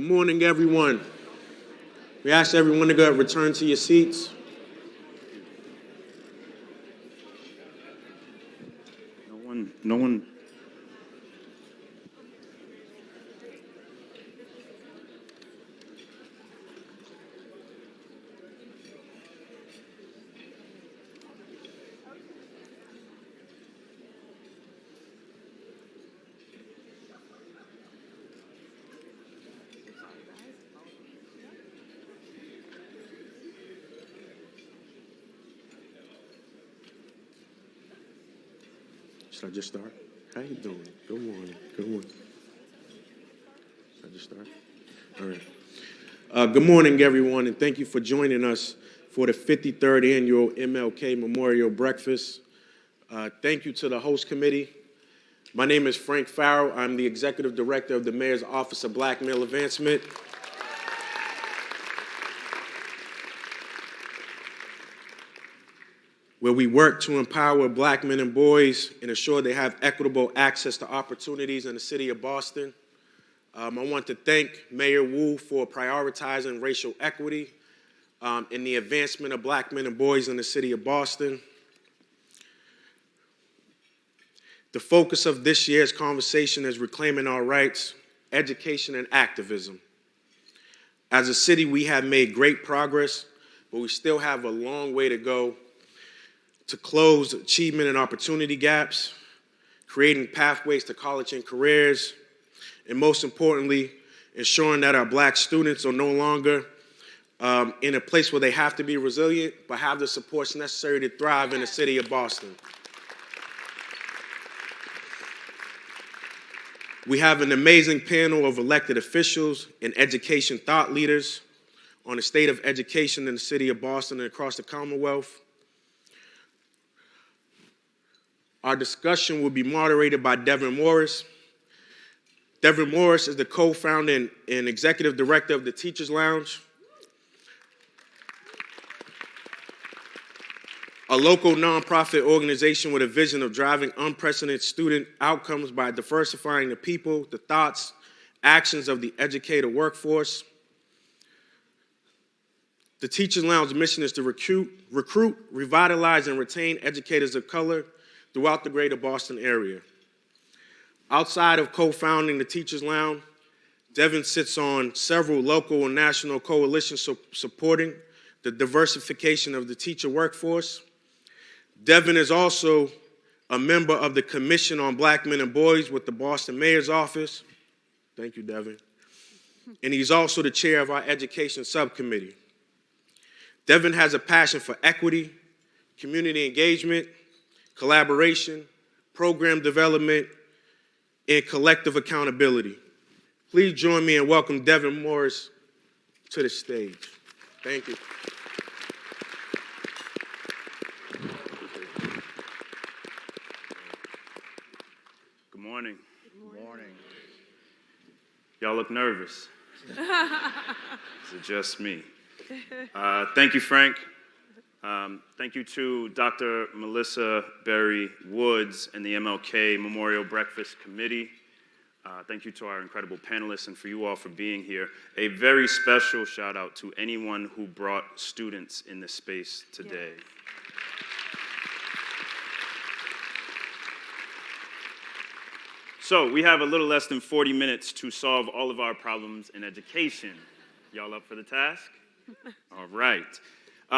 Good morning, everyone. We ask everyone to go ahead and return to your seats. No one. Should I just start? How you doing? Good morning. Good morning. Should I just start? All right. Good morning, everyone, and thank you for joining us for the 53rd Annual MLK Memorial Breakfast. Thank you to the host committee. My name is Frank Farrell. I'm the Executive Director of the Mayor's Office of Black Male Advancement. Where we work to empower black men and boys and ensure they have equitable access to opportunities in the city of Boston. I want to thank Mayor Wu for prioritizing racial equity in the advancement of black men and boys in the city of Boston. The focus of this year's conversation is reclaiming our rights, education, and activism. As a city, we have made great progress, but we still have a long way to go to close achievement and opportunity gaps, creating pathways to college and careers, and most importantly, ensuring that our black students are no longer in a place where they have to be resilient, but have the supports necessary to thrive in the city of Boston. We have an amazing panel of elected officials and education thought leaders on the state of education in the city of Boston and across the Commonwealth. Our discussion will be moderated by Devin Morris. Devin Morris is the co-founder and executive director of the Teachers Lounge, a local nonprofit organization with a vision of driving unprecedented student outcomes by diversifying the people, the thoughts, actions of the educator workforce. The Teachers Lounge's mission is to recruit, revitalize, and retain educators of color throughout the greater Boston area. Outside of co-founding the Teachers Lounge, Devin sits on several local and national coalitions supporting the diversification of the teacher workforce. Devin is also a member of the Commission on Black Men and Boys with the Boston Mayor's Office. Thank you, Devin. And he's also the chair of our education subcommittee. Devin has a passion for equity, community engagement, collaboration, program development, and collective accountability. Please join me in welcoming Devin Morris to the stage. Thank you. Good morning. Good morning. Y'all look nervous. Is it just me? Thank you, Frank. Thank you to Dr. Melissa Berry Woods and the MLK Memorial Breakfast Committee. Thank you to our incredible panelists and for you all for being here. A very special shout out to anyone who brought students in this space today. Yeah. So we have a little less than 40 minutes to solve all of our problems in education. Y'all up for the task? All right.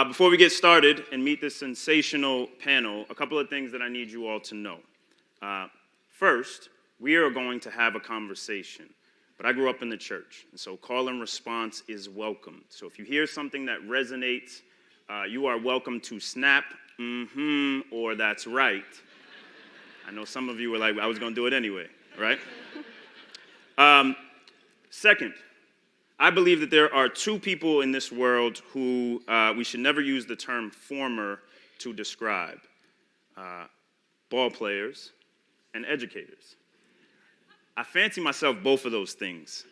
Before we get started and meet this sensational panel, a couple of things that I need you all to know. First, we are going to have a conversation, but I grew up in the church, and so call and response is welcome. So if you hear something that resonates, you are welcome to snap, or that's right. I know some of you were like, I was going to do it anyway, right? Second, I believe that there are two people in this world who we should never use the term former to describe. Ball players and educators. I fancy myself both of those things.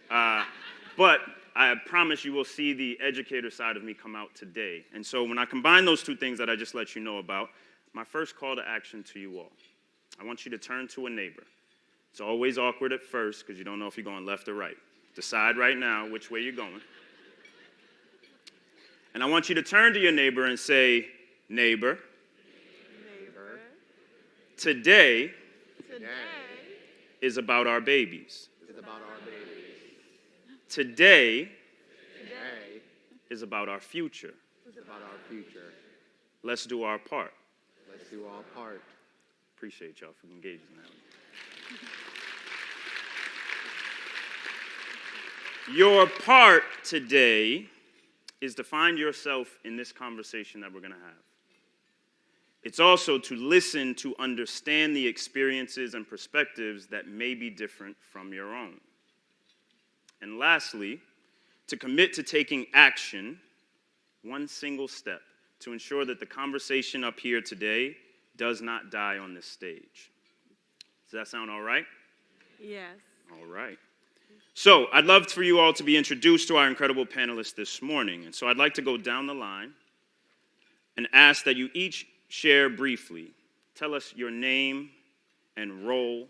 But I promise you will see the educator side of me come out today. And so when I combine those two things that I just let you know about, my first call to action to you all, I want you to turn to a neighbor. It's always awkward at first because you don't know if you're going left or right. Decide right now which way you're going. And I want you to turn to your neighbor and say, neighbor, today is about our babies. Today is about our future. Let's do our part. Appreciate y'all for engaging that. Your part today is to find yourself in this conversation that we're going to have. It's also to listen to understand the experiences and perspectives that may be different from your own. And lastly, to commit to taking action, one single step, to ensure that the conversation up here today does not die on this stage. Does that sound all right? Yes. All right. So I'd love for you all to be introduced to our incredible panelists this morning. And so I'd like to go down the line and ask that you each share briefly. Tell us your name and role,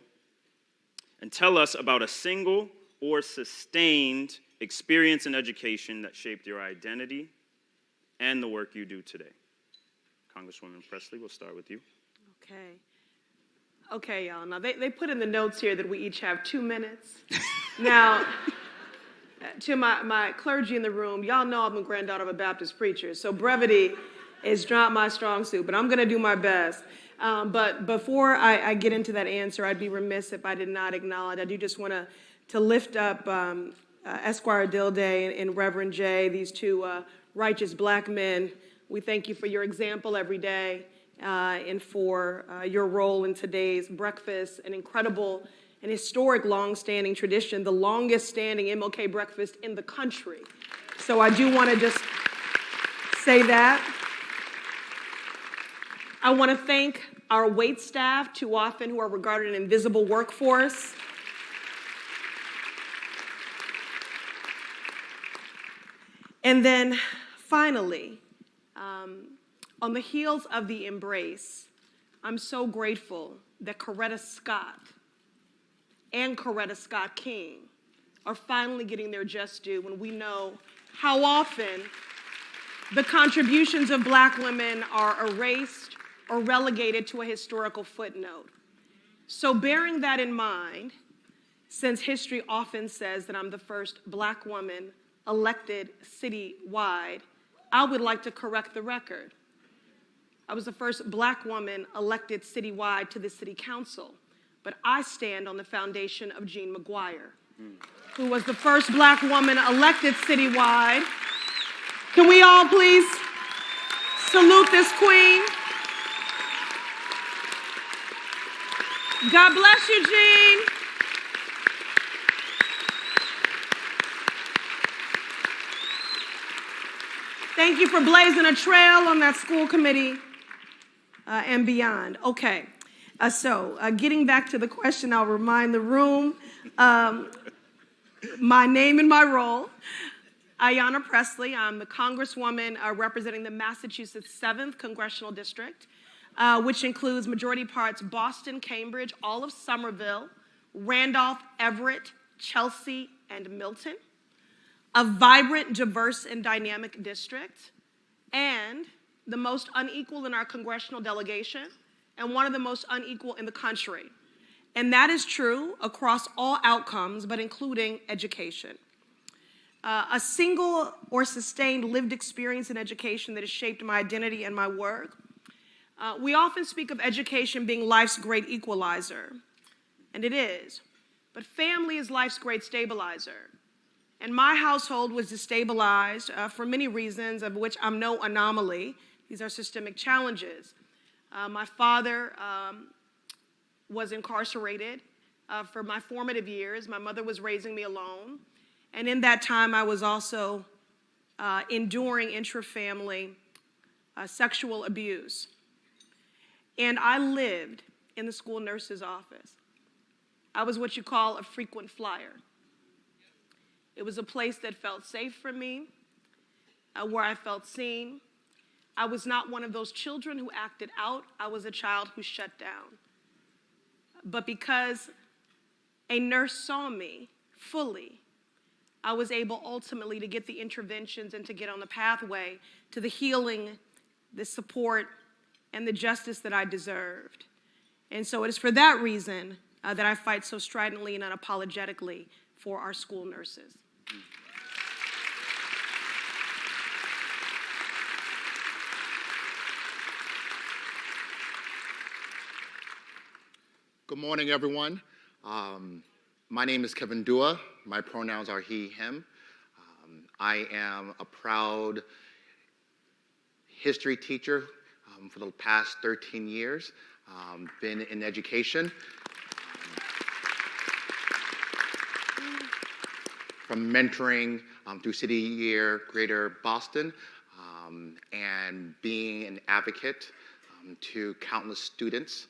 and tell us about a single or sustained experience in education that shaped your identity and the work you do today. Congresswoman Pressley, we'll start with you. Okay, y'all. Now, they put in the notes here that we each have 2 minutes. Now, to my clergy in the room, y'all know I'm a granddaughter of a Baptist preacher, so brevity is not my strong suit, but I'm going to do my best. But before I get into that answer, I'd be remiss if I did not acknowledge, I do just want to lift up Esquire Dilday and Reverend Jay, these two righteous black men. We thank you for your example every day and for your role in today's breakfast, an incredible and historic long-standing tradition, the longest-standing MLK breakfast in the country. So I do want to just say that. I want to thank our wait staff, too often who are regarded an invisible workforce. And then finally, on the heels of the embrace, I'm so grateful that Coretta Scott and Coretta Scott King are finally getting their just due when we know how often the contributions of black women are erased or relegated to a historical footnote. So bearing that in mind, since history often says that I'm the first black woman elected citywide, I would like to correct the record. I was the first black woman elected citywide to the city council, but I stand on the foundation of Jean McGuire, who was the first black woman elected citywide. Can we all please salute this queen? God bless you, Jean. Thank you for blazing a trail on that school committee and beyond. Okay, so getting back to the question, I'll remind the room my name and my role. Ayanna Pressley, I'm the Congresswoman representing the Massachusetts 7th Congressional District, which includes majority parts Boston, Cambridge, all of Somerville, Randolph, Everett, Chelsea, and Milton. A vibrant, diverse, and dynamic district, and the most unequal in our congressional delegation, and one of the most unequal in the country. And that is true across all outcomes, but including education. A single or sustained lived experience in education that has shaped my identity and my work. We often speak of education being life's great equalizer, and it is, but family is life's great stabilizer. And my household was destabilized for many reasons, of which I'm no anomaly. These are systemic challenges. My father was incarcerated for my formative years. My mother was raising me alone. And in that time, I was also enduring intra-family sexual abuse. And I lived in the school nurse's office. I was what you call a frequent flyer. It was a place that felt safe for me, where I felt seen. I was not one of those children who acted out. I was a child who shut down. But because a nurse saw me fully, I was able ultimately to get the interventions and to get on the pathway to the healing, the support, and the justice that I deserved. And so it is for that reason that I fight so stridently and unapologetically for our school nurses. Good morning, everyone. My name is Kevin Dua. My pronouns are he, him. I am a proud history teacher for the past 13 years. Been in education. From mentoring through City Year Greater Boston and being an advocate to countless students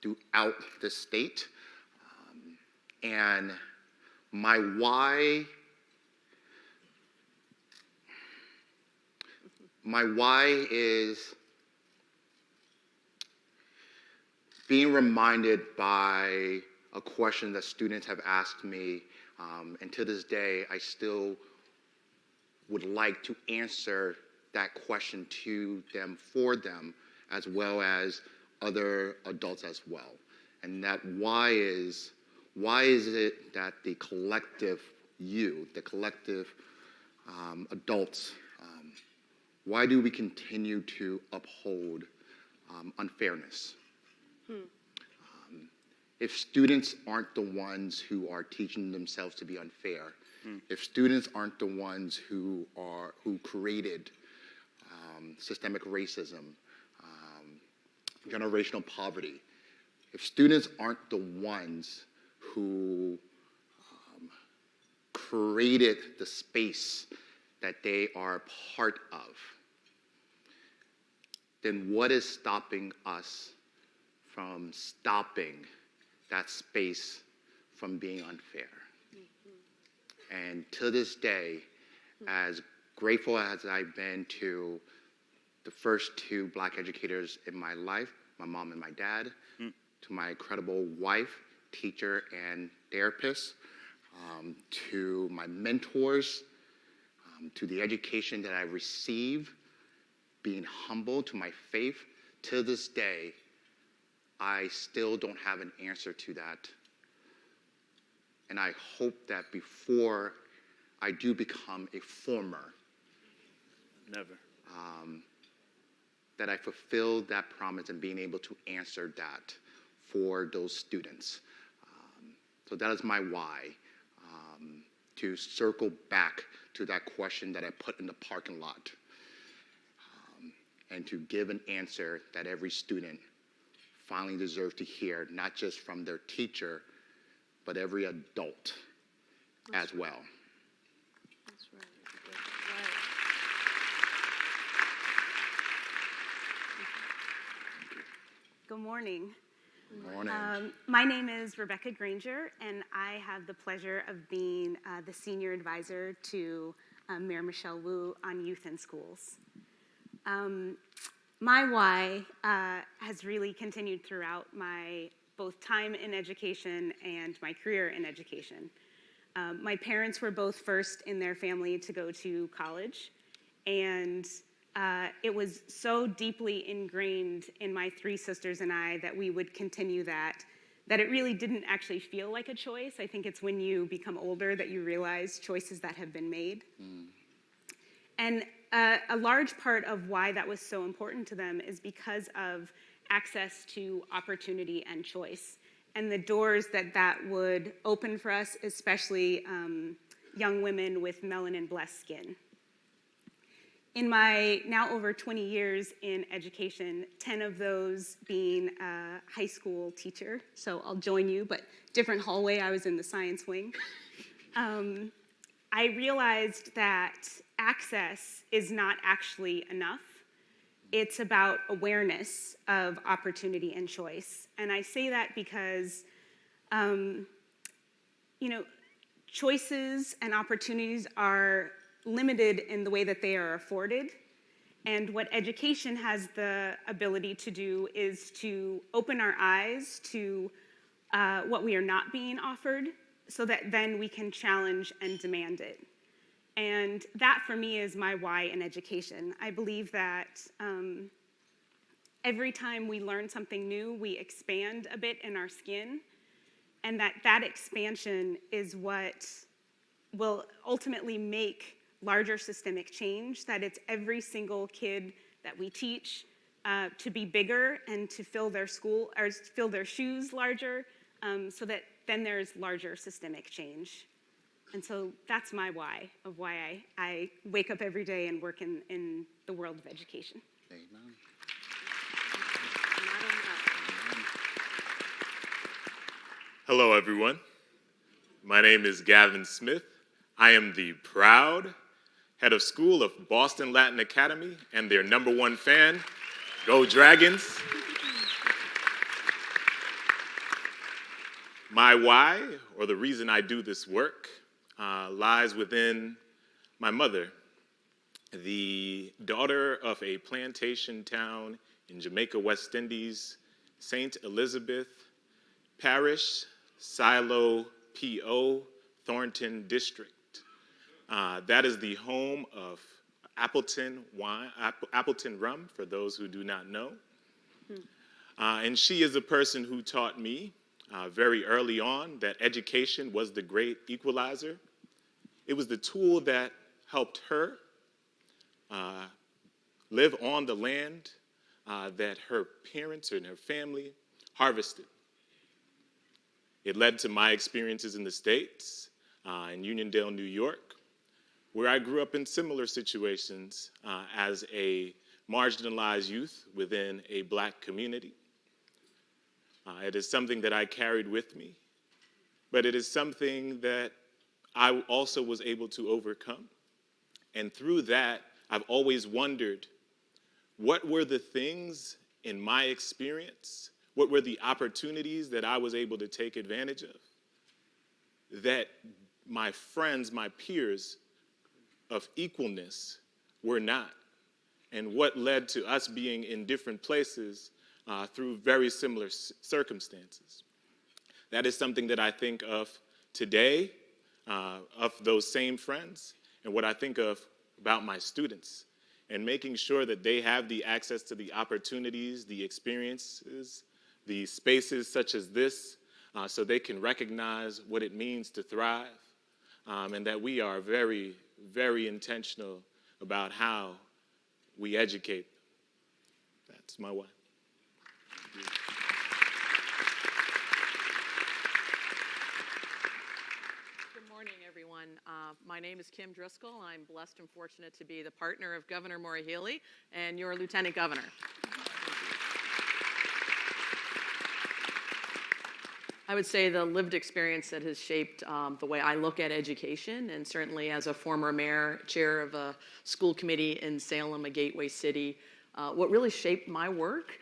throughout the state. And my why is being reminded by a question that students have asked me, and to this day, I still would like to answer that question to them, for them, as well as other adults as well. And that why is it that the collective you, the collective adults, why do we continue to uphold unfairness? If students aren't the ones who are teaching themselves to be unfair, if students aren't the ones who created systemic racism, generational poverty, if students aren't the ones who created the space that they are a part of, then what is stopping us from stopping that space from being unfair? And to this day, as grateful as I've been to the first two Black educators in my life, my mom and my dad, to my incredible wife, teacher, and therapist, to my mentors, to the education that I received, being humble to my faith, to this day, I still don't have an answer to that. And I hope that before I do become a former, that I fulfill that promise and being able to answer that for those students. So that is my why, to circle back to that question that I put in the parking lot, and to give an answer that every student finally deserves to hear, not just from their teacher, but every adult as well. That's right. That's right. Good morning. Good morning. My name is Rebecca Granger, and I have the pleasure of being the senior advisor to Mayor Michelle Wu on youth and schools. My why has really continued throughout my both time in education and my career in education. My parents were both first in their family to go to college, and it was so deeply ingrained in my three sisters and I that we would continue that it really didn't actually feel like a choice. I think it's when you become older that you realize choices that have been made. And a large part of why that was so important to them is because of access to opportunity and choice, and the doors that would open for us, especially young women with melanin-blessed skin. In my now over 20 years in education, 10 of those being a high school teacher, so I'll join you, but different hallway, I was in the science wing. I realized that access is not actually enough. It's about awareness of opportunity and choice. And I say that because, choices and opportunities are limited in the way that they are afforded. And what education has the ability to do is to open our eyes to what we are not being offered, so that then we can challenge and demand it. And that, for me, is my why in education. I believe that every time we learn something new, we expand a bit in our skin, and that expansion is what will ultimately make larger systemic change, that it's every single kid that we teach to be bigger and to fill their shoes larger, so that then there's larger systemic change. And so that's my why, of why I wake up every day and work in the world of education. Amen. Hello, everyone. My name is Gavin Smith. I am the proud head of school of Boston Latin Academy and their #1 fan. Go Dragons. My why, or the reason I do this work, lies within my mother, the daughter of a plantation town in Jamaica, West Indies, St. Elizabeth Parish, Silo, P.O., Thornton District. That is the home of Appleton rum, for those who do not know. And she is a person who taught me very early on that education was the great equalizer. It was the tool that helped her live on the land that her parents and her family harvested. It led to my experiences in the States, in Uniondale, New York, where I grew up in similar situations as a marginalized youth within a Black community. It is something that I carried with me, but it is something that I also was able to overcome. And through that, I've always wondered, what were the things in my experience, what were the opportunities that I was able to take advantage of that my friends, my peers of equalness were not? And what led to us being in different places through very similar circumstances? That is something that I think of today, of those same friends, and what I think of about my students, and making sure that they have the access to the opportunities, the experiences, the spaces such as this, so they can recognize what it means to thrive, and that we are very, very intentional about how we educate. That's my why. Good morning, everyone. My name is Kim Driscoll. I'm blessed and fortunate to be the partner of Governor Maura Healey and your Lieutenant Governor. I would say the lived experience that has shaped the way I look at education, and certainly as a former mayor, chair of a school committee in Salem, a gateway city, what really shaped my work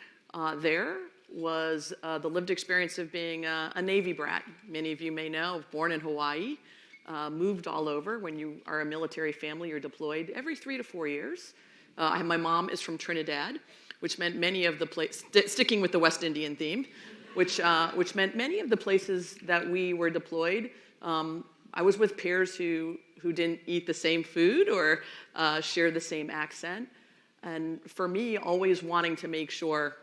there was the lived experience of being a Navy brat. Many of you may know, born in Hawaii, moved all over. When you are a military family, you're deployed every 3 to 4 years. My mom is from Trinidad, which meant many of the places, sticking with the West Indian theme, which meant many of the places that we were deployed, I was with peers who didn't eat the same food or share the same accent. And for me, always wanting to make sure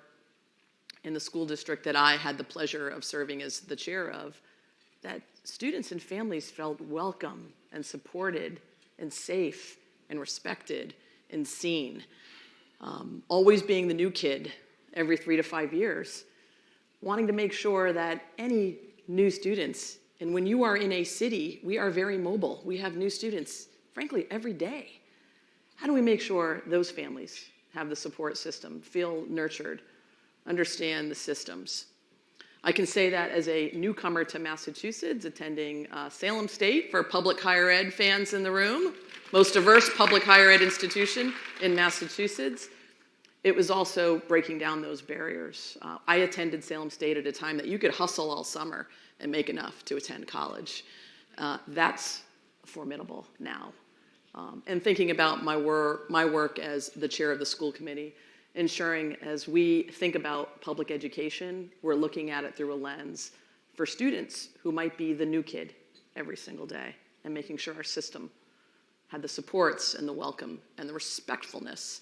in the school district that I had the pleasure of serving as the chair of, that students and families felt welcome and supported and safe and respected and seen. Always being the new kid every 3 to 5 years, wanting to make sure that any new students, and when you are in a city, we are very mobile. We have new students, frankly, every day. How do we make sure those families have the support system, feel nurtured, understand the systems? I can say that as a newcomer to Massachusetts, attending Salem State, for public higher ed fans in the room, most diverse public higher ed institution in Massachusetts. It was also breaking down those barriers. I attended Salem State at a time that you could hustle all summer and make enough to attend college. That's formidable now. And thinking about my work as the chair of the school committee, ensuring as we think about public education, we're looking at it through a lens for students who might be the new kid every single day, and making sure our system had the supports and the welcome and the respectfulness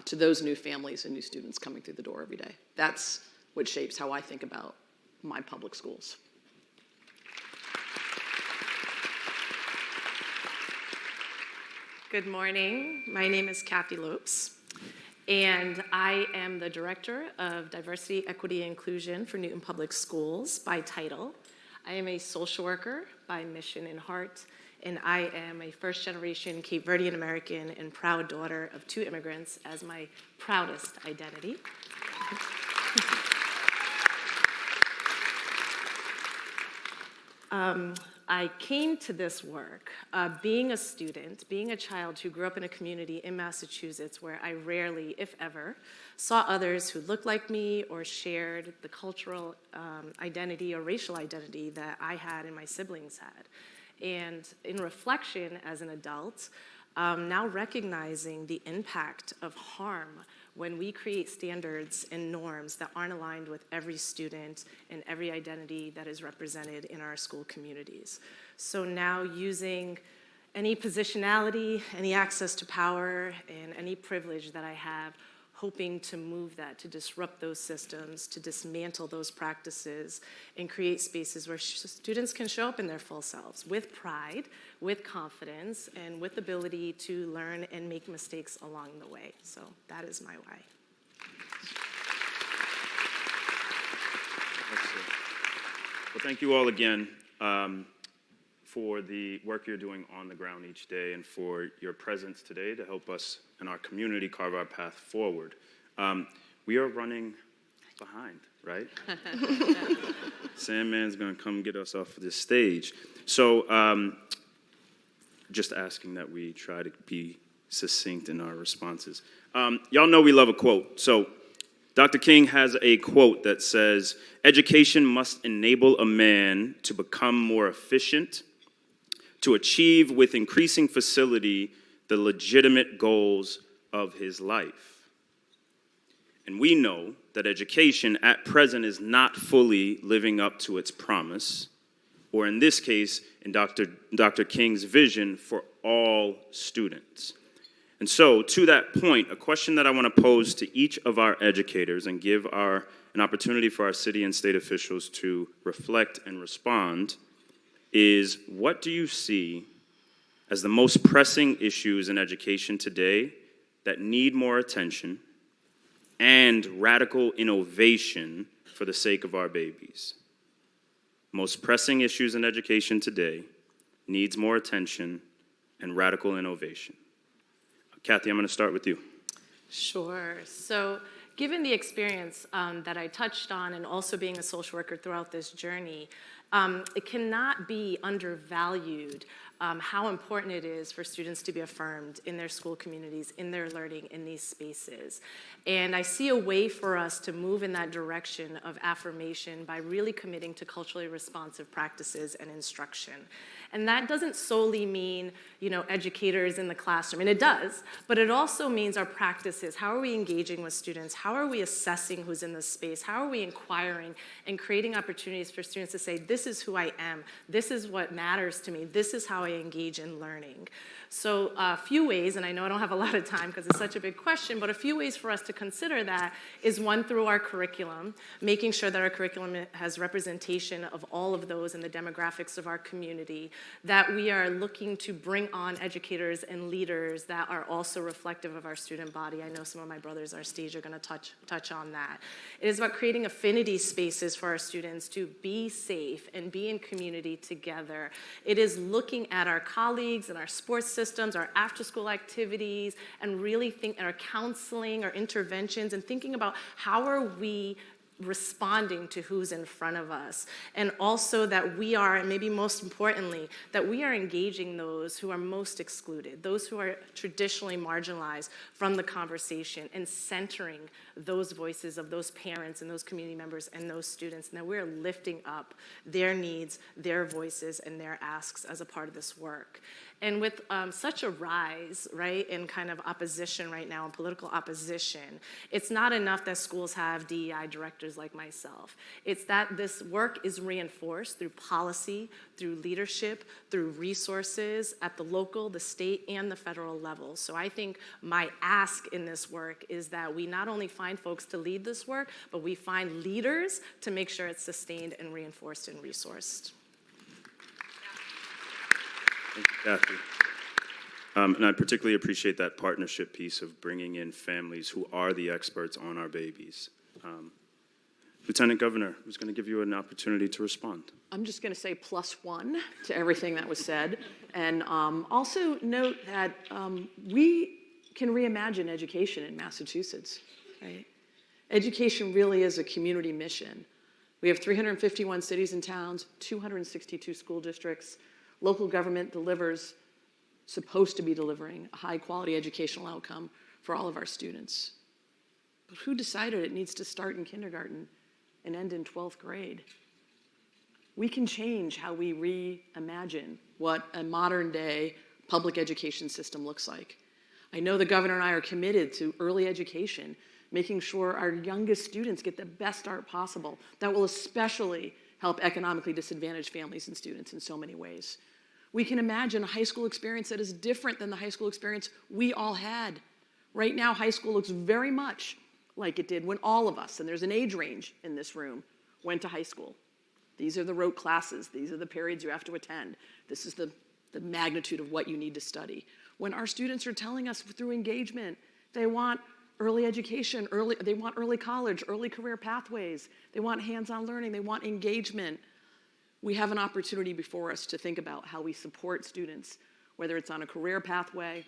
to those new families and new students coming through the door every day. That's what shapes how I think about my public schools. Good morning. My name is Kathy Lopes, and I am the Director of Diversity, Equity, and Inclusion for Newton Public Schools by title. I am a social worker by mission and heart, and I am a first-generation Cape Verdean American and proud daughter of 2 immigrants as my proudest identity. I came to this work being a student, being a child who grew up in a community in Massachusetts where I rarely, if ever, saw others who looked like me or shared the cultural identity or racial identity that I had and my siblings had. And in reflection as an adult, now recognizing the impact of harm when we create standards and norms that aren't aligned with every student and every identity that is represented in our school communities. So now using any positionality, any access to power, and any privilege that I have, hoping to move that, to disrupt those systems, to dismantle those practices, and create spaces where students can show up in their full selves with pride, with confidence, and with ability to learn and make mistakes along the way. So that is my why. Excellent. Well, thank you all again for the work you're doing on the ground each day and for your presence today to help us and our community carve our path forward. We are running behind, right? Sandman's gonna come get us off of this stage. So just asking that we try to be succinct in our responses. Y'all know we love a quote. So Dr. King has a quote that says, "Education must enable a man to become more efficient, to achieve with increasing facility the legitimate goals of his life." And we know that education at present is not fully living up to its promise, or in this case, in Dr. King's vision for all students. And so, to that point, a question that I want to pose to each of our educators and give an opportunity for our city and state officials to reflect and respond is, what do you see as the most pressing issues in education today that need more attention and radical innovation for the sake of our babies? Most pressing issues in education today needs more attention and radical innovation. Kathy, I'm going to start with you. Sure. So given the experience that I touched on and also being a social worker throughout this journey, it cannot be undervalued how important it is for students to be affirmed in their school communities, in their learning, in these spaces. And I see a way for us to move in that direction of affirmation by really committing to culturally responsive practices and instruction. And that doesn't solely mean, educators in the classroom, and it does, but it also means our practices. How are we engaging with students? How are we assessing who's in the space? How are we inquiring and creating opportunities for students to say, this is who I am, this is what matters to me, this is how I engage in learning. So a few ways, and I know I don't have a lot of time because it's such a big question, but a few ways for us to consider that is, one, through our curriculum, making sure that our curriculum has representation of all of those in the demographics of our community, that we are looking to bring on educators and leaders that are also reflective of our student body. I know some of my brothers on stage are going to touch on that. It is about creating affinity spaces for our students to be safe and be in community together. It is looking at our colleagues and our sports systems, our after-school activities, and really think our counseling, our interventions, and thinking about how are we responding to who's in front of us. And also that we are, and maybe most importantly, that we are engaging those who are most excluded, those who are traditionally marginalized from the conversation, and centering those voices of those parents and those community members and those students, and that we're lifting up their needs, their voices, and their asks as a part of this work. And with such a rise, right, in kind of opposition right now, in political opposition, it's not enough that schools have DEI directors others like myself. It's that this work is reinforced through policy, through leadership, through resources at the local, the state, and the federal level. So I think my ask in this work is that we not only find folks to lead this work, but we find leaders to make sure it's sustained and reinforced and resourced. Thank you, Kathy. And I particularly appreciate that partnership piece of bringing in families who are the experts on our babies. Lieutenant Governor, who's going to give you an opportunity to respond. I'm just going to say +1 to everything that was said. And also note that we can reimagine education in Massachusetts, right? Education really is a community mission. We have 351 cities and towns, 262 school districts. Local government delivers, supposed to be delivering, a high-quality educational outcome for all of our students. But who decided it needs to start in kindergarten and end in 12th grade? We can change how we reimagine what a modern-day public education system looks like. I know the governor and I are committed to early education, making sure our youngest students get the best start possible. That will especially help economically disadvantaged families and students in so many ways. We can imagine a high school experience that is different than the high school experience we all had. Right now, high school looks very much like it did when all of us, and there's an age range in this room, went to high school. These are the rote classes. These are the periods you have to attend. This is the magnitude of what you need to study. When our students are telling us through engagement, they want early education, they want early college, early career pathways, they want hands-on learning, they want engagement. We have an opportunity before us to think about how we support students, whether it's on a career pathway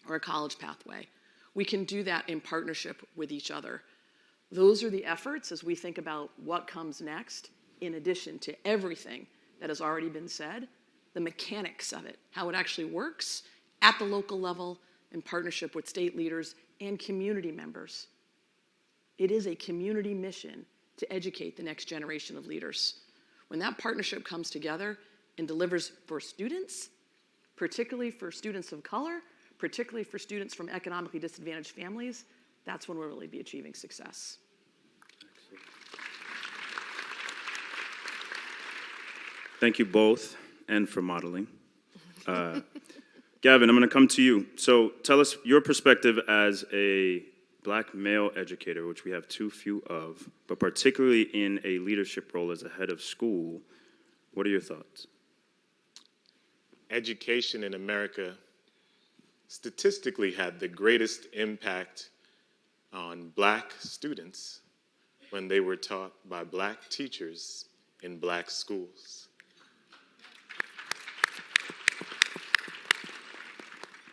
or a college pathway. We can do that in partnership with each other. Those are the efforts as we think about what comes next, in addition to everything that has already been said, the mechanics of it, how it actually works at the local level in partnership with state leaders and community members. It is a community mission to educate the next generation of leaders. When that partnership comes together and delivers for students, particularly for students of color, particularly for students from economically disadvantaged families, that's when we'll really be achieving success. Thank you both, and for modeling. Gavin, I'm going to come to you. So tell us your perspective as a Black male educator, which we have too few of, but particularly in a leadership role as a head of school. What are your thoughts? Education in America statistically had the greatest impact on Black students when they were taught by Black teachers in Black schools.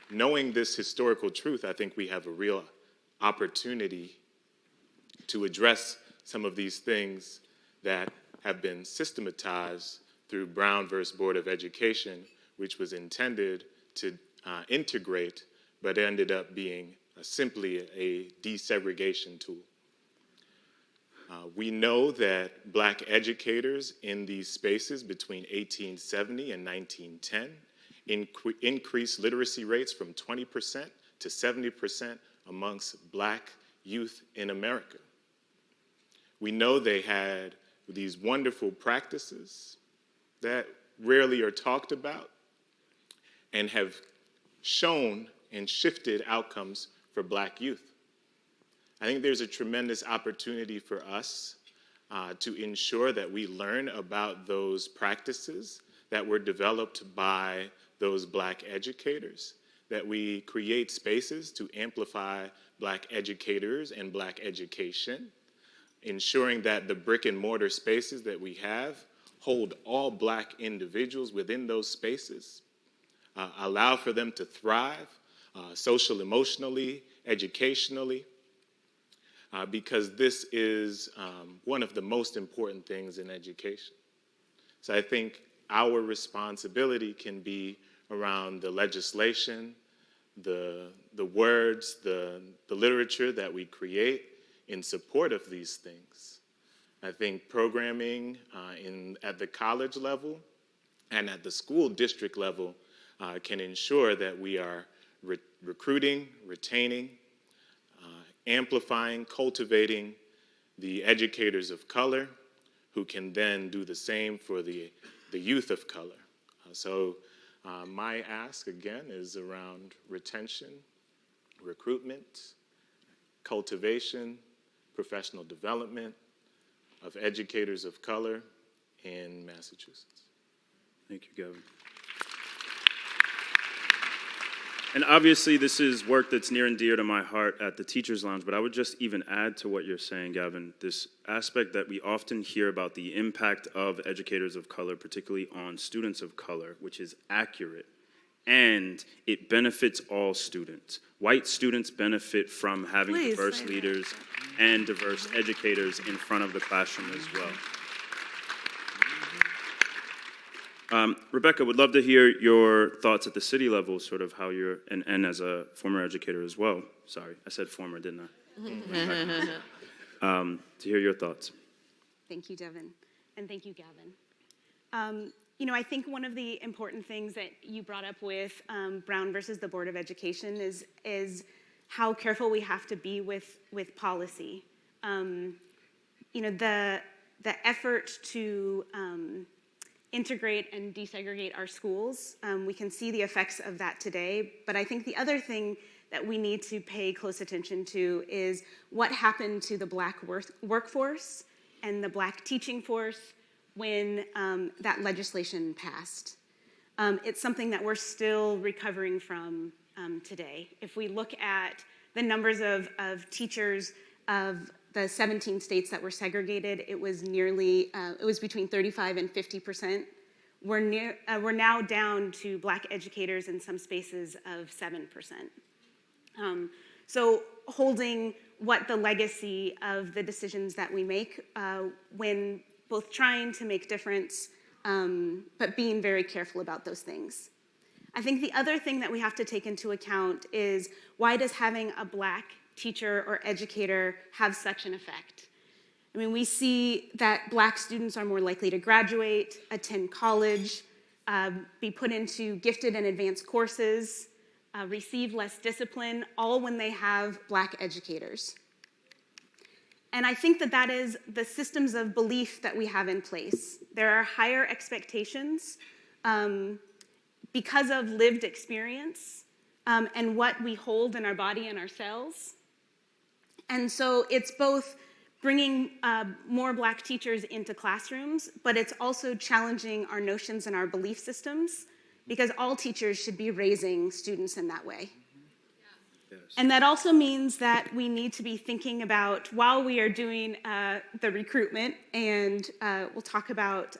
Knowing this historical truth, I think we have a real opportunity to address some of these things that have been systematized through Brown versus Board of Education, which was intended to integrate, but ended up being simply a desegregation tool. We know that Black educators in these spaces between 1870 and 1910 increased literacy rates from 20% to 70% amongst Black youth in America. We know they had these wonderful practices that rarely are talked about and have shown and shifted outcomes for Black youth. I think there's a tremendous opportunity for us to ensure that we learn about those practices that were developed by those Black educators, that we create spaces to amplify Black educators and Black education, ensuring that the brick and mortar spaces that we have hold all Black individuals within those spaces, allow for them to thrive social, emotionally, educationally, because this is one of the most important things in education. So I think our responsibility can be around the legislation, the words, the literature that we create in support of these things. I think programming at the college level and at the school district level can ensure that we are recruiting, retaining, amplifying, cultivating the educators of color, who can then do the same for the youth of color. So my ask, again, is around retention, recruitment, cultivation, professional development of educators of color in Massachusetts. Thank you, Gavin. And obviously, this is work that's near and dear to my heart at the Teachers Lounge, but I would just even add to what you're saying, Gavin, this aspect that we often hear about the impact of educators of color, particularly on students of color, which is accurate, and it benefits all students. White students benefit from having diverse leaders and diverse educators in front of the classroom as well. Rebecca, would love to hear your thoughts at the city level, sort of how you're, and as a former educator as well. Sorry, I said former, didn't I? To hear your thoughts. Thank you, Devin, and thank you, Gavin. I think one of the important things that you brought up with Brown versus the Board of Education is how careful we have to be with policy. The effort to integrate and desegregate our schools, we can see the effects of that today. But I think the other thing that we need to pay close attention to is what happened to the Black workforce and the Black teaching force when that legislation passed. It's something that we're still recovering from today. If we look at the numbers of teachers of the 17 states that were segregated, it was between 35 and 50%. We're now down to Black educators in some spaces of 7%. So holding what the legacy of the decisions that we make when both trying to make difference, but being very careful about those things. I think the other thing that we have to take into account is, why does having a Black teacher or educator have such an effect? I mean, we see that Black students are more likely to graduate, attend college, be put into gifted and advanced courses, receive less discipline, all when they have Black educators. And I think that is the systems of belief that we have in place. There are higher expectations because of lived experience and what we hold in our body and our cells. And so it's both bringing more Black teachers into classrooms, but it's also challenging our notions and our belief systems, because all teachers should be raising students in that way. Yes. And that also means that we need to be thinking about, while we are doing the recruitment, and we'll talk about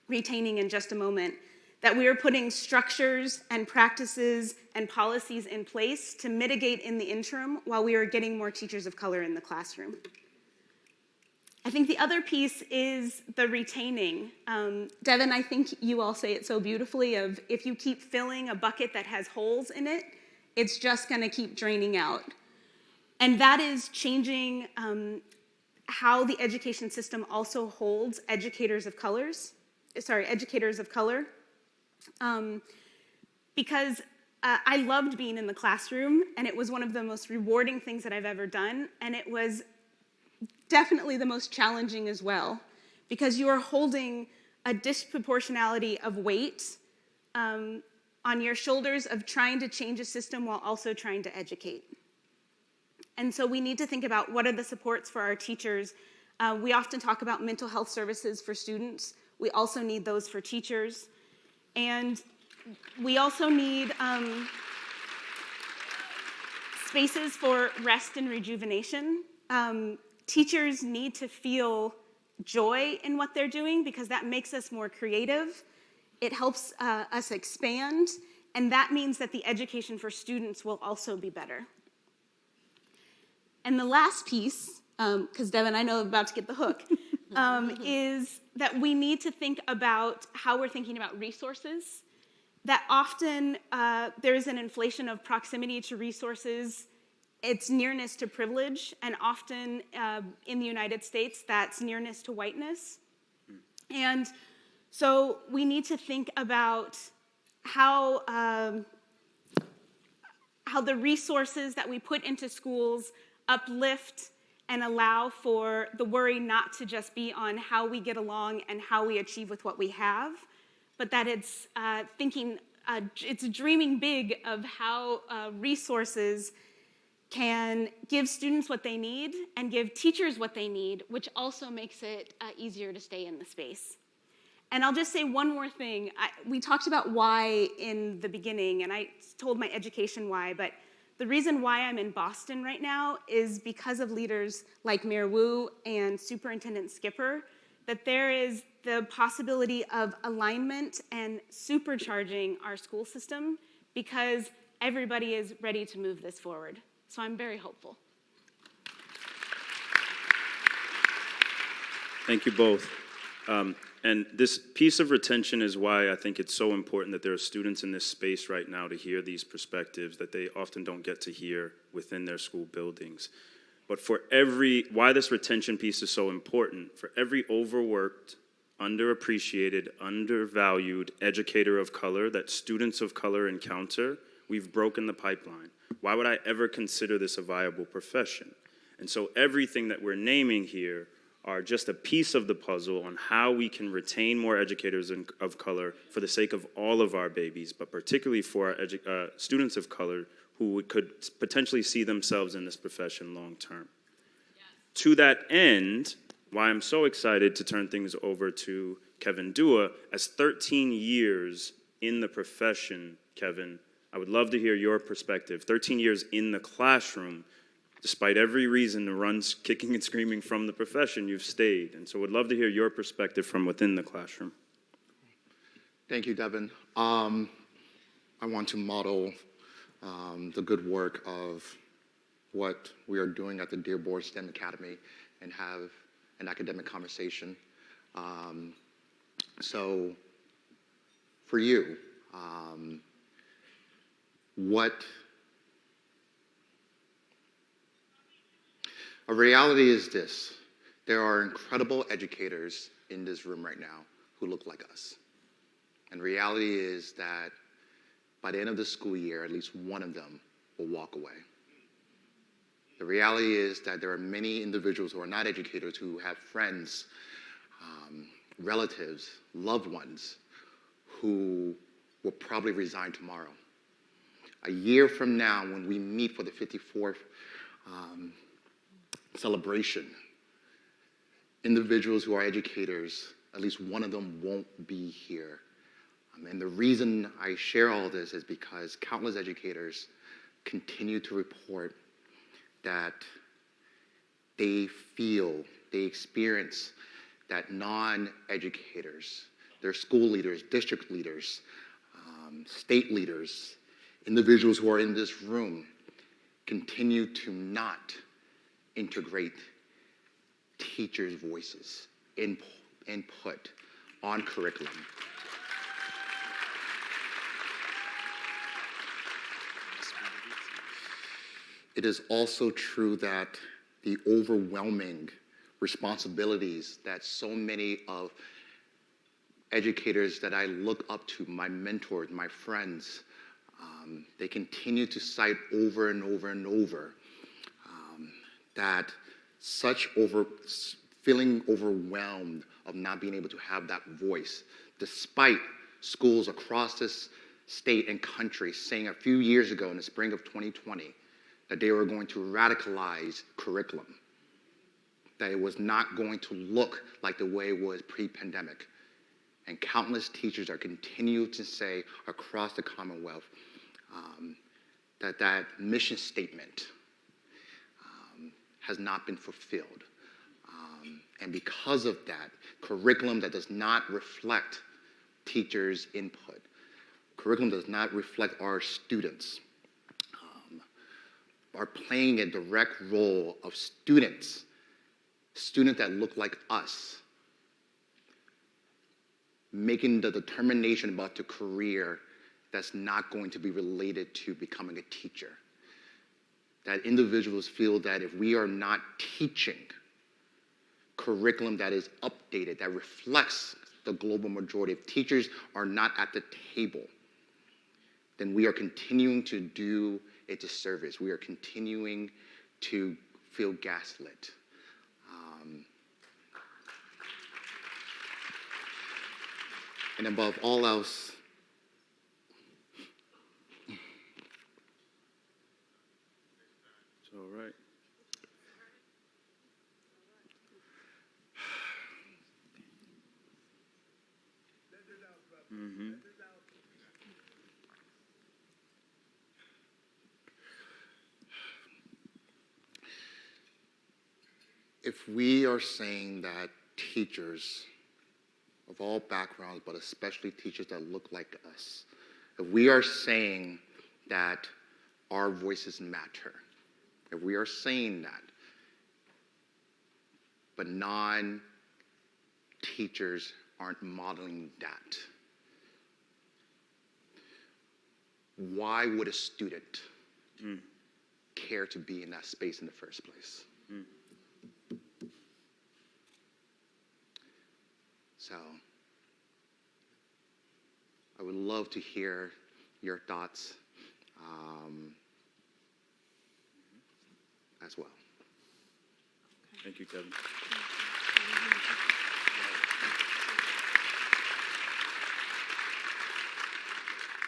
retaining in just a moment, that we are putting structures and practices and policies in place to mitigate in the interim while we are getting more teachers of color in the classroom. I think the other piece is the retaining. Devin, I think you all say it so beautifully of, if you keep filling a bucket that has holes in it, it's just gonna keep draining out. And that is changing how the education system also holds educators of color. Because I loved being in the classroom, and it was one of the most rewarding things that I've ever done, and it was definitely the most challenging as well, because you are holding a disproportionality of weight on your shoulders of trying to change a system while also trying to educate. And so we need to think about, what are the supports for our teachers. We often talk about mental health services for students. We also need those for teachers. And we also need spaces for rest and rejuvenation. Teachers need to feel joy in what they're doing, because that makes us more creative. It helps us expand, and that means that the education for students will also be better. And the last piece, because Devin, I know I'm about to get the hook, is that we need to think about how we're thinking about resources. That often there is an inflation of proximity to resources. It's nearness to privilege, and often in the United States, that's nearness to whiteness. And so we need to think about how the resources that we put into schools uplift and allow for the worry not to just be on how we get along and how we achieve with what we have, but that it's it's dreaming big of how resources can give students what they need and give teachers what they need, which also makes it easier to stay in the space. And I'll just say one more thing. We talked about why in the beginning, and I told my education why, but the reason why I'm in Boston right now is because of leaders like Mayor Wu and Superintendent Skipper, that there is the possibility of alignment and supercharging our school system because everybody is ready to move this forward. So I'm very hopeful. Thank you both. And this piece of retention is why I think it's so important that there are students in this space right now to hear these perspectives that they often don't get to hear within their school buildings. But why this retention piece is so important, for every overworked, underappreciated, undervalued educator of color that students of color encounter, we've broken the pipeline. Why would I ever consider this a viable profession? And so everything that we're naming here are just a piece of the puzzle on how we can retain more educators of color for the sake of all of our babies, but particularly for our students of color who could potentially see themselves in this profession long term. Yes. To that end, why I'm so excited to turn things over to Kevin Dua, as 13 years in the profession, Kevin, I would love to hear your perspective. 13 years in the classroom, despite every reason to run kicking and screaming from the profession, you've stayed. And so would love to hear your perspective from within the classroom. Thank you, Devin. I want to model the good work of what we are doing at the Dearborn STEM Academy and have an academic conversation. So for you, a reality is this: there are incredible educators in this room right now who look like us. And reality is that by the end of the school year, at least one of them will walk away. The reality is that there are many individuals who are not educators who have friends, relatives, loved ones who will probably resign tomorrow. A year from now, when we meet for the 54th celebration, individuals who are educators, at least one of them won't be here. And the reason I share all this is because countless educators continue to report that they experience that non-educators, their school leaders, district leaders, state leaders, individuals who are in this room continue to not integrate teachers' voices, input on curriculum. It is also true that the overwhelming responsibilities that so many of educators that I look up to, my mentors, my friends, they continue to cite over and over and over that feeling overwhelmed of not being able to have that voice, despite schools across this state and country saying a few years ago in the spring of 2020 that they were going to radicalize curriculum, that it was not going to look like the way it was pre-pandemic. And countless teachers are continuing to say across the Commonwealth that mission statement has not been fulfilled. And because of that, curriculum that does not reflect teachers' input, curriculum does not reflect our students, are playing a direct role of students that look like us, making the determination about the career that's not going to be related to becoming a teacher. That individuals feel that if we are not teaching curriculum that is updated, that reflects the global majority, if teachers are not at the table, then we are continuing to do a disservice. We are continuing to feel gaslit. And above all else, It's all right. if we are saying that teachers of all backgrounds, but especially teachers that look like us, if we are saying that our voices matter, if we are saying that, but non-teachers aren't modeling that, why would a student care to be in that space in the first place? So, I would love to hear your thoughts as well. Thank you, Kevin.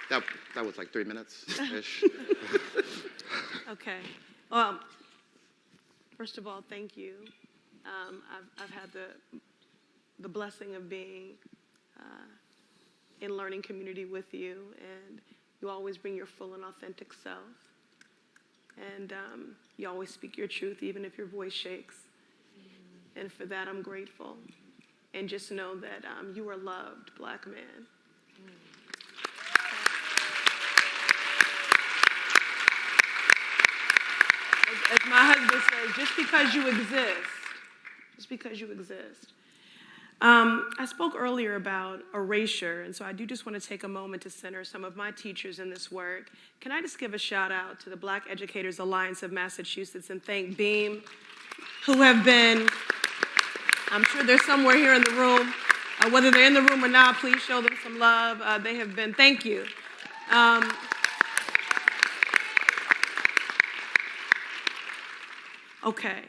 That was like 3 minutes-ish. Okay. First of all, thank you. I've had the blessing of being in learning community with you, and you always bring your full and authentic self. And you always speak your truth, even if your voice shakes. And for that, I'm grateful. And just know that you are loved, Black man. As my husband says, just because you exist, I spoke earlier about erasure, and so I do just want to take a moment to center some of my teachers in this work. Can I just give a shout out to the Black Educators Alliance of Massachusetts and thank Beam, who have been, I'm sure they're somewhere here in the room. Whether they're in the room or not, please show them some love. They have been, thank you. Okay.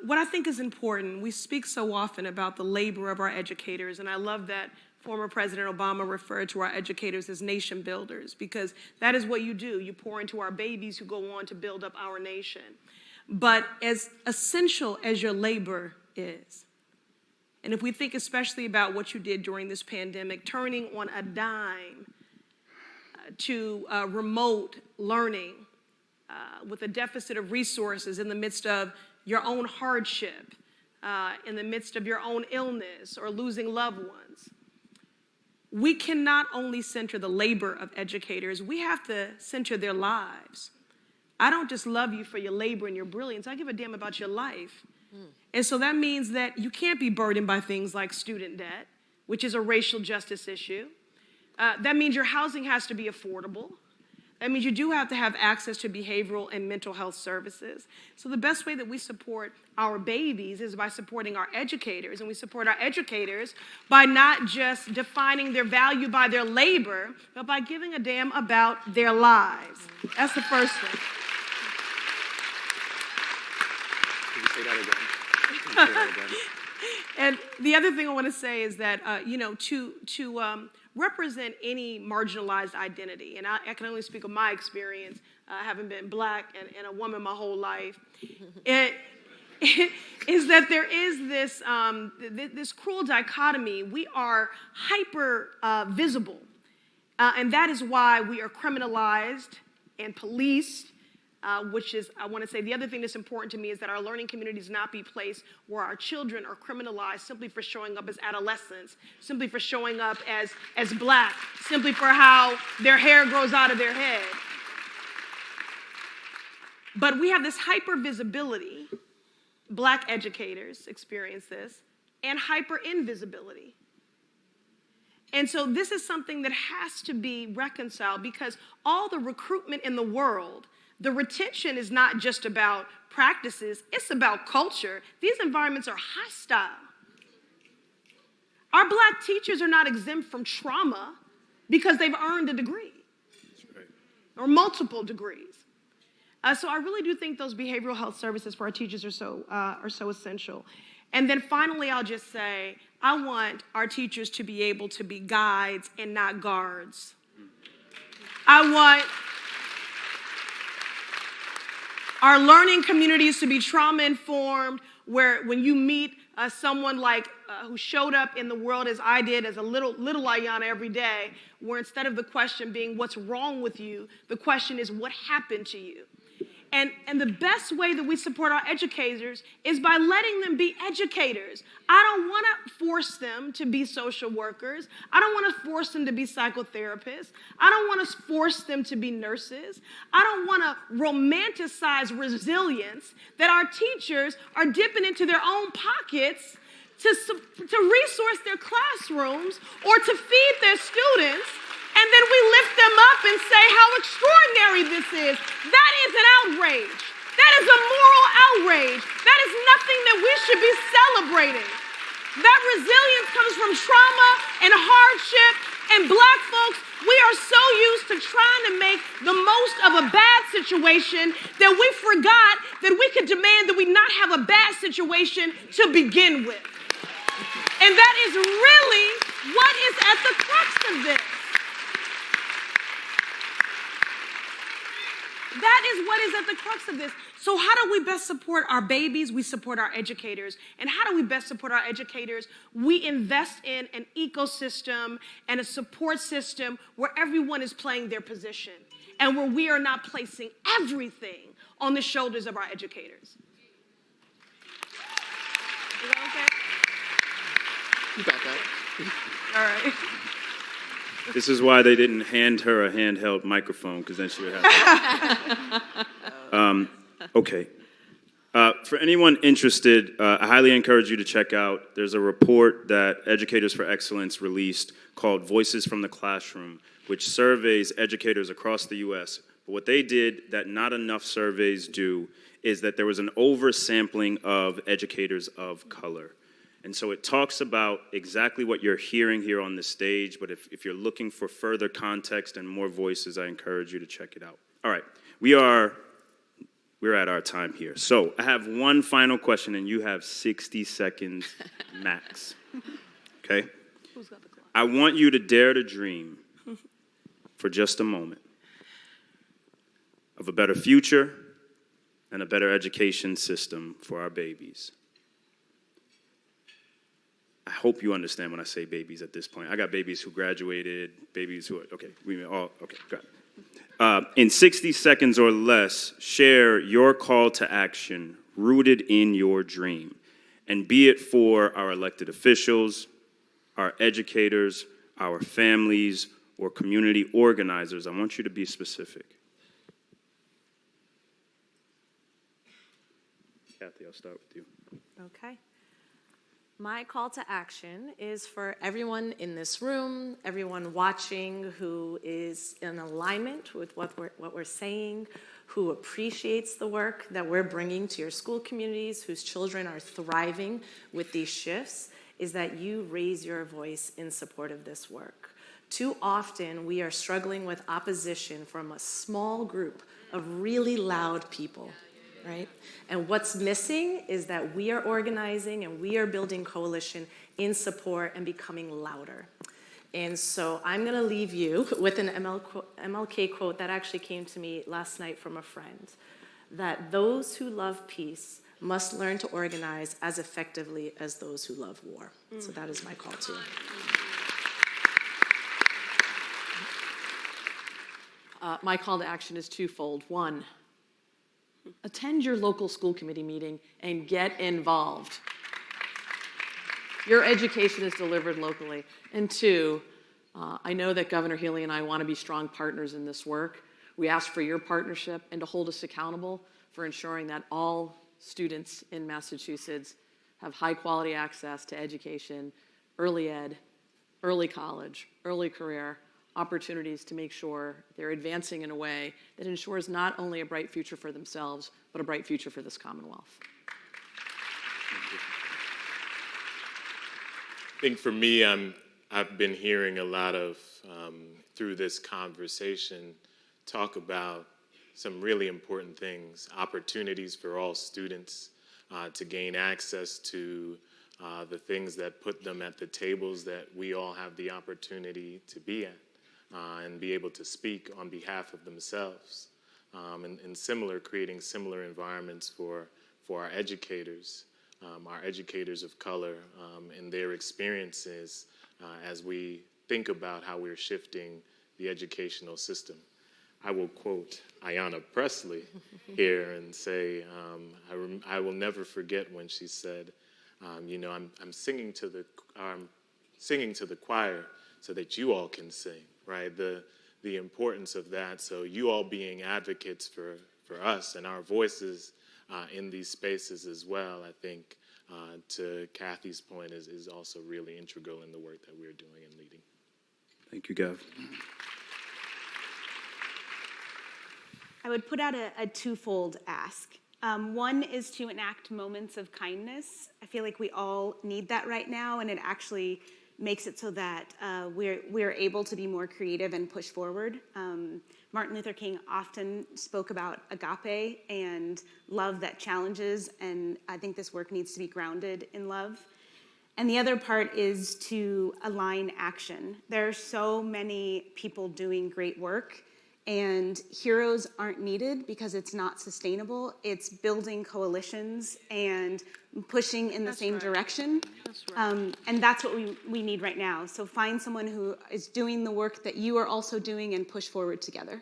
What I think is important, we speak so often about the labor of our educators, and I love that former President Obama referred to our educators as nation builders, because that is what you do. You pour into our babies who go on to build up our nation. But as essential as your labor is, and if we think especially about what you did during this pandemic, turning on a dime to remote learning with a deficit of resources in the midst of your own hardship, in the midst of your own illness or losing loved ones. We can not only center the labor of educators, we have to center their lives. I don't just love you for your labor and your brilliance, I give a damn about your life. And so that means that you can't be burdened by things like student debt, which is a racial justice issue. That means your housing has to be affordable. That means you do have to have access to behavioral and mental health services. So the best way that we support our babies is by supporting our educators, and we support our educators by not just defining their value by their labor, but by giving a damn about their lives. That's the first thing. Can you say that again? Can you say that again? And the other thing I want to say is that, to represent any marginalized identity, and I can only speak of my experience, having been Black and a woman my whole life, is that there is this cruel dichotomy. We are hyper visible, and that is why we are criminalized and policed. Which is, I want to say, the other thing that's important to me is that our learning communities not be placed where our children are criminalized simply for showing up as adolescents, simply for showing up as Black, simply for how their hair grows out of their head. But we have this hyper-visibility. Black educators experience this, and hyper-invisibility. And so this is something that has to be reconciled, because all the recruitment in the world, the retention is not just about practices, it's about culture. These environments are hostile. Our Black teachers are not exempt from trauma because they've earned a degree. That's right. Or multiple degrees. So I really do think those behavioral health services for our teachers are so essential. And then finally, I'll just say, I want our teachers to be able to be guides and not guards. I want our learning communities to be trauma-informed, where when you meet someone like who showed up in the world as I did, as a little Ayanna every day, where instead of the question being what's wrong with you, the question is what happened to you. And the best way that we support our educators is by letting them be educators. I don't want to force them to be social workers. I don't want to force them to be psychotherapists. I don't want to force them to be nurses. I don't want to romanticize resilience that our teachers are dipping into their own pockets to resource their classrooms or to feed their students. And then we lift them up and say how extraordinary this is. That is an outrage. That is a moral outrage. That is nothing that we should be celebrating. That resilience comes from trauma and hardship. And Black folks, we are so used to trying to make the most of a bad situation that we forgot that we could demand that we not have a bad situation to begin with. And that is really what is at the crux of this. That is what is at the crux of this. So how do we best support our babies? We support our educators. And how do we best support our educators? We invest in an ecosystem and a support system where everyone is playing their position and where we are not placing everything on the shoulders of our educators. Is that okay? You got that. All right. This is why they didn't hand her a handheld microphone, because then she would have to. Okay. For anyone interested, I highly encourage you to check out, there's a report that Educators for Excellence released called Voices from the Classroom, which surveys educators across the U.S. But what they did that not enough surveys do is that there was an oversampling of educators of color. And so it talks about exactly what you're hearing here on the stage, but if you're looking for further context and more voices, I encourage you to check it out. All right, we're at our time here. So I have one final question, and you have 60 seconds max, okay? Who's got the clock? I want you to dare to dream for just a moment of a better future and a better education system for our babies. I hope you understand when I say babies at this point. I got babies who graduated, babies who are, okay, got it. In 60 seconds or less, share your call to action rooted in your dream. And be it for our elected officials, our educators, our families, or community organizers. I want you to be specific. Kathy, I'll start with you. Okay. My call to action is for everyone in this room, everyone watching who is in alignment with what we're saying, who appreciates the work that we're bringing to your school communities, whose children are thriving with these shifts, is that you raise your voice in support of this work. Too often, we are struggling with opposition from a small group of really loud people. Right? And what's missing is that we are organizing and we are building coalition in support and becoming louder. And so I'm going to leave you with an MLK quote that actually came to me last night from a friend, that those who love peace must learn to organize as effectively as those who love war. So that is my call to you. My call to action is twofold. One, attend your local school committee meeting and get involved. Your education is delivered locally. And two, I know that Governor Healy and I want to be strong partners in this work. We ask for your partnership and to hold us accountable for ensuring that all students in Massachusetts have high quality access to education, early ed, early college, early career, opportunities to make sure they're advancing in a way that ensures not only a bright future for themselves, but a bright future for this Commonwealth. I think for me, I've been hearing a lot of, through this conversation, talk about some really important things, opportunities for all students to gain access to the things that put them at the tables that we all have the opportunity to be at, and be able to speak on behalf of themselves. And creating similar environments for our educators of color, and their experiences as we think about how we're shifting the educational system. I will quote Ayanna Pressley here and say, I will never forget when she said, I'm singing to the choir so that you all can sing, right? The importance of that, so you all being advocates for us and our voices in these spaces as well, I think, to Kathy's point, is also really integral in the work that we're doing and leading. Thank you, Gav. I would put out a twofold ask. One is to enact moments of kindness. I feel like we all need that right now, and it actually makes it so that we're able to be more creative and push forward. Martin Luther King often spoke about agape and love that challenges, and I think this work needs to be grounded in love. And the other part is to align action. There are so many people doing great work, and heroes aren't needed because it's not sustainable. It's building coalitions and pushing in the same direction. That's right. And that's what we need right now. So find someone who is doing the work that you are also doing and push forward together.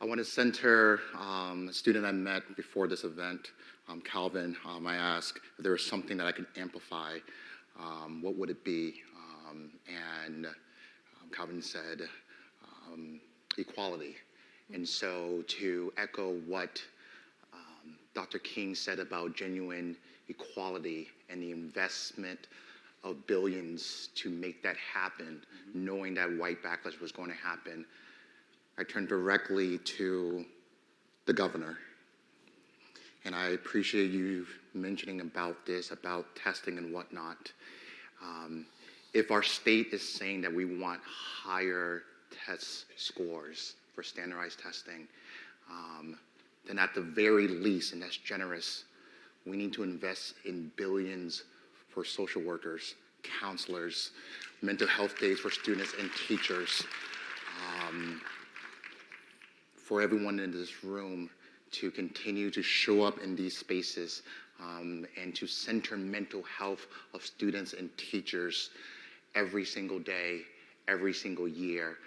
I want to center a student I met before this event, Calvin. I asked if there was something that I could amplify. What would it be? And Calvin said equality. And so to echo what Dr. King said about genuine equality and the investment of billions to make that happen, knowing that white backlash was going to happen, I turned directly to the governor. And I appreciate you mentioning about this, about testing and whatnot. If our state is saying that we want higher test scores for standardized testing, then at the very least, and that's generous, we need to invest in billions for social workers, counselors, mental health days for students and teachers, for everyone in this room to continue to show up in these spaces and to center mental health of students and teachers every single day, every single year,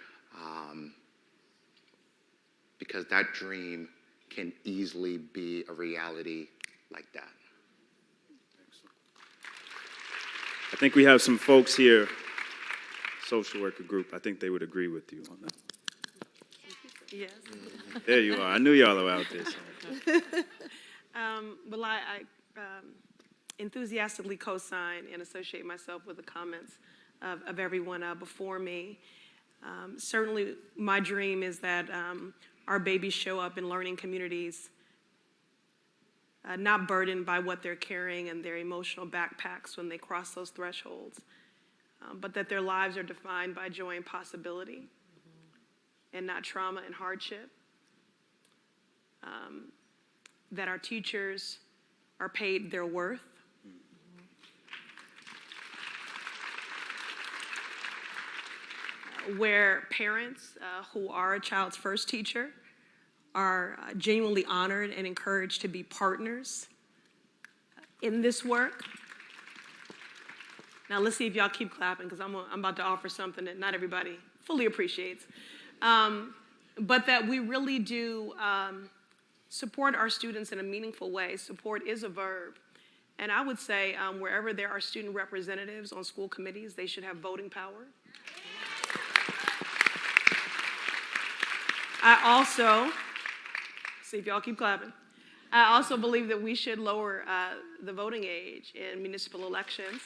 because that dream can easily be a reality like that. I think we have some folks here, social worker group. I think they would agree with you on that. Yes. There you are. I knew y'all were out there. Well, I enthusiastically co-sign and associate myself with the comments of everyone before me. Certainly, my dream is that our babies show up in learning communities not burdened by what they're carrying and their emotional backpacks when they cross those thresholds, but that their lives are defined by joy and possibility and not trauma and hardship. That our teachers are paid their worth. Where parents who are a child's first teacher are genuinely honored and encouraged to be partners in this work. Now let's see if y'all keep clapping, because I'm about to offer something that not everybody fully appreciates. But that we really do support our students in a meaningful way. Support is a verb. And I would say wherever there are student representatives on school committees, they should have voting power. I also, see if y'all keep clapping, I also believe that we should lower the voting age in municipal elections,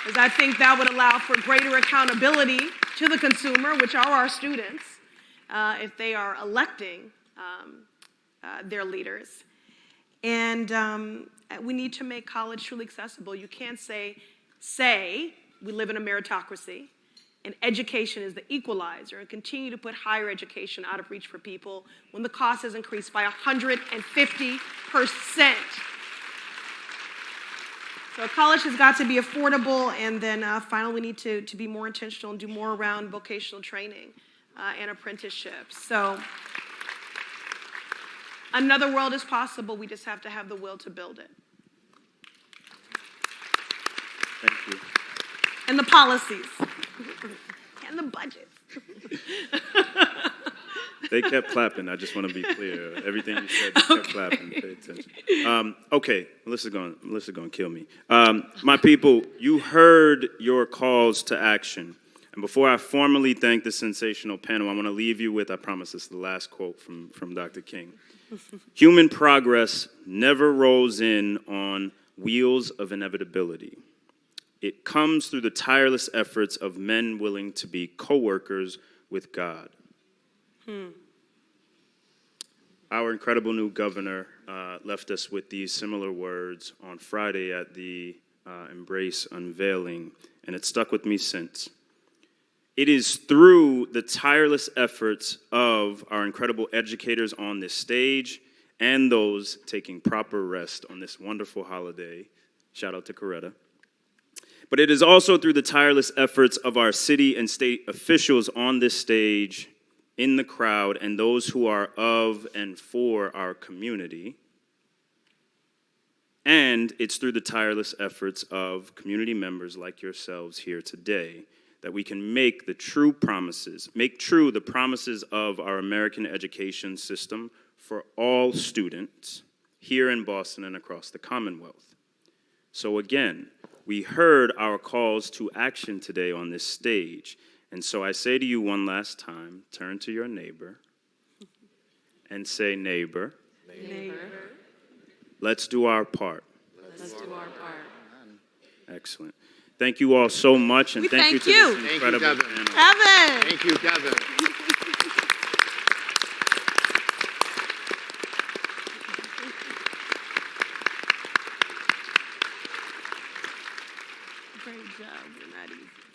because I think that would allow for greater accountability to the consumer, which are our students, if they are electing their leaders. And we need to make college truly accessible. You can't say we live in a meritocracy and education is the equalizer, and continue to put higher education out of reach for people when the cost has increased by 150%. So college has got to be affordable, and then finally we need to be more intentional and do more around vocational training and apprenticeships. So another world is possible. We just have to have the will to build it. Thank you. And the policies. And the budgets. They kept clapping. I just want to be clear. Everything you said, they kept clapping. Pay attention. Okay, Melissa's going to kill me. My people, you heard your calls to action. And before I formally thank the sensational panel, I want to leave you with, I promise this is the last quote from Dr. King. Human progress never rolls in on wheels of inevitability. It comes through the tireless efforts of men willing to be co-workers with God. Our incredible new governor left us with these similar words on Friday at the Embrace unveiling, and it stuck with me since. It is through the tireless efforts of our incredible educators on this stage and those taking proper rest on this wonderful holiday. Shout out to Coretta. But it is also through the tireless efforts of our city and state officials on this stage, in the crowd, and those who are of and for our community. And it's through the tireless efforts of community members like yourselves here today that we can make true the promises of our American education system for all students here in Boston and across the Commonwealth. So again, we heard our calls to action today on this stage. And so I say to you one last time, turn to your neighbor and say, neighbor, let's do our part. Let's do our part. Excellent. Thank you all so much, and thank you to this incredible panel. Evan! Thank you, Devin. Great job. You're not easy.